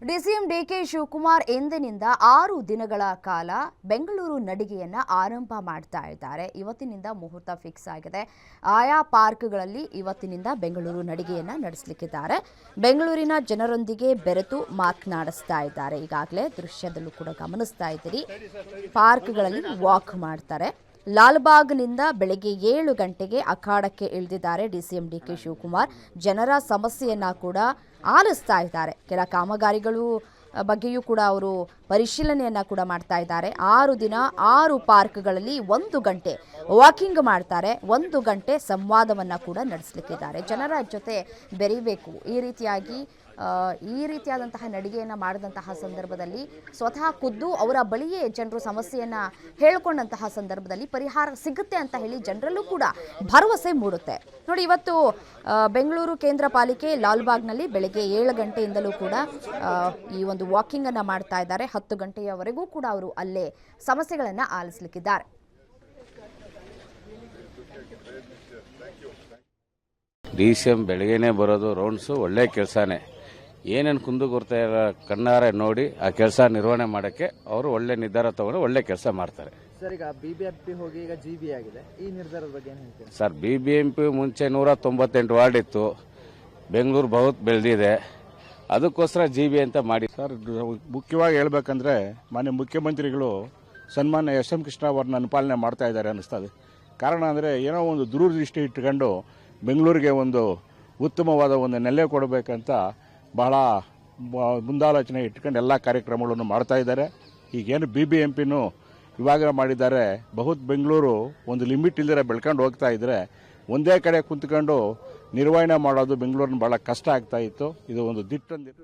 DCM DK Shivakumar ಎಂದಿನಿಂದ 6 ದಿನಗಳ ಕಾಲ ಬೆಂಗಳೂರು ನಡಿಗೆಯನ್ನ ಆರಂಭ ಮಾಡ್ತಾ ಇದ್ದಾರೆ. ಇವತ್ತಿನಿಂದ ಮುಹೂರ್ತ ಫಿಕ್ಸ್ ಆಗಿದೆ. ಆಯಾ ಪಾರ್ಕ್ಗಳಲ್ಲಿ ಇವತ್ತಿನಿಂದ ಬೆಂಗಳೂರು ನಡಿಗೆಯನ್ನ ನಡೆಸಲಿಕ್ಕಿದ್ದಾರೆ. ಬೆಂಗಳೂರಿನ ಜನರೊಂದಿಗೆ ಬೆರೆತು ಮಾತನಾಡಿಸ್ತಾ ಇದ್ದಾರೆ. ಈಗಾಗಲೇ ದೃಶ್ಯದಲ್ಲೂ ಕೂಡ ಗಮನಿಸ್ತಾ ಇದ್ದೀರಿ. ಪಾರ್ಕ್ಗಳಲ್ಲಿ ವಾಕ್ ಮಾಡ್ತಾರೆ. ಲಾಲ್ಬಾಗ್ನಿಂದ ಬೆಳಗ್ಗೆ 7 ಗಂಟೆಗೆ ಅಖಾಡಕ್ಕೆ ಇಳಿದಿದ್ದಾರೆ ಡಿಸಿಎಂ ಡಿಕೆ ಶಿವಕುಮಾರ್. ಜನರ ಸಮಸ್ಯೆಯನ್ನ ಕೂಡ ಆಲಿಸ್ತಾ ಇದ್ದಾರೆ. ಕೆಲ ಕಾಮಗಾರಿಗಳು ಬಗ್ಗೆಯೂ ಕೂಡ ಅವರು ಪರಿಶೀಲನೆಯನ್ನ ಕೂಡ ಮಾಡ್ತಾ ಇದ್ದಾರೆ. 6 ದಿನ 6 ಪಾರ್ಕ್ಗಳಲ್ಲಿ 1 ಗಂಟೆ ವಾಕಿಂಗ್ ಮಾಡ್ತಾರೆ. 1 ಗಂಟೆ ಸಂವಾದವನ್ನ ಕೂಡ ನಡೆಸಲಿಕ್ಕಿದ್ದಾರೆ. ಜನರ ಜೊತೆ ಬೆರೀಬೇಕು. ಈ ರೀತಿಯಾದಂತಹ ನಡಿಗೆಯನ್ನು ಮಾಡಿದಂತಹ ಸಂದರ್ಭದಲ್ಲಿ ಸ್ವತಃ ಖುದ್ದು ಅವರ ಬಳಿಯೇ ಜನರು ಸಮಸ್ಯೆಯನ್ನ ಹೇಳಿಕೊಂಡಂತಹ ಸಂದರ್ಭದಲ್ಲಿ ಪರಿಹಾರ ಸಿಗುತ್ತೆ ಅಂತ ಹೇಳಿ ಜನರಲ್ಲೂ ಕೂಡ ಭರವಸೆ ಮೂಡುತ್ತೆ. ನೋಡಿ, ಇವತ್ತು ಬೆಂಗಳೂರು ಕೇಂದ್ರ ಪಾಲಿಕೆ ಲಾಲ್ಬಾಗ್ನಲ್ಲಿ ಬೆಳಗ್ಗೆ 7 ಗಂಟೆಯಿಂದಲೂ ಕೂಡ ಈ ಒಂದು ವಾಕಿಂಗ್ ಅನ್ನ ಮಾಡ್ತಾ ಇದ್ದಾರೆ. 10 ಗಂಟೆಯವರೆಗೂ ಕೂಡ ಅವರು ಅಲ್ಲೇ ಸಮಸ್ಯೆಗಳನ್ನ ಆಲಿಸಲಿಕ್ಕಿದ್ದಾರೆ. ಡಿಸಿಎಂ ಬೆಳಗ್ಗೆನೇ ಬರೋದು ರೌಂಡ್ಸು ಒಳ್ಳೆ ಕೆಲಸನೇ. ಏನೇನು ಕುಂದುಕೊರತೆ ಕಣ್ಣಾರೆ ನೋಡಿ ಆ ಕೆಲಸ ನಿರ್ವಹಣೆ ಮಾಡೋಕ್ಕೆ ಅವರು ಒಳ್ಳೆ ನಿರ್ಧಾರ ತಗೊಂಡು ಒಳ್ಳೆ ಕೆಲಸ ಮಾಡ್ತಾರೆ. ಸರ್, ಈಗ ಬಿಬಿಎಂಪಿ ಹೋಗಿ ಈಗ ಜಿಬಿ ಆಗಿದೆ. ಈ ನಿರ್ಧಾರದ ಬಗ್ಗೆ ಏನು ಹೇಳ್ತೀರಾ? ಸರ್, ಬಿಬಿಎಂಪಿ ಮುಂಚೆ 198 ವಾರ್ಡ್ ಇತ್ತು. ಬೆಂಗಳೂರು ಬಹುತ್ ಬೆಳೆದಿದೆ. ಅದಕ್ಕೋಸ್ಕರ ಜಿಬಿ ಅಂತ ಮಾಡಿ. ಸರ್, ಮುಖ್ಯವಾಗಿ ಹೇಳ್ಬೇಕಂದ್ರೆ ಮಾನ್ಯ ಮುಖ್ಯಮಂತ್ರಿಗಳು ಸನ್ಮಾನ್ಯ ಎಸ್.ಎಂ. ಕೃಷ್ಣ ಅವರನ್ನ ಅನುಪಾಲನೆ ಮಾಡ್ತಾ ಇದ್ದಾರೆ ಅನ್ನಿಸ್ತದೆ. ಕಾರಣ ಅಂದರೆ ಏನೋ ಒಂದು ದೂರದೃಷ್ಟಿ ಇಟ್ಕೊಂಡು ಬೆಂಗಳೂರಿಗೆ ಒಂದು ಉತ್ತಮವಾದ ಒಂದು ನೆಲೆ ಕೊಡಬೇಕಂತ ಬಹಳ ಮುಂದಾಲೋಚನೆ ಇಟ್ಕೊಂಡು ಎಲ್ಲ ಕಾರ್ಯಕ್ರಮಗಳನ್ನು ಮಾಡ್ತಾ ಇದ್ದಾರೆ. ಈಗೇನು ಬಿಬಿಎಂಪಿನೂ ಇವಾಗ ಮಾಡಿದ್ದಾರೆ. ಬಹುತ್ ಬೆಂಗಳೂರು ಒಂದು ಲಿಮಿಟ್ ಇಲ್ಲದೆ ಬೆಳ್ಕೊಂಡು ಹೋಗ್ತಾ ಇದ್ರೆ ಒಂದೇ ಕಡೆ ಕುಂತ್ಕೊಂಡು ನಿರ್ವಹಣೆ ಮಾಡೋದು ಬೆಂಗಳೂರಿನ ಬಹಳ ಕಷ್ಟ ಆಗ್ತಾ ಇತ್ತು. ಇದು ಒಂದು ದಿಟ್ಟೊಂದಿತ್ತು.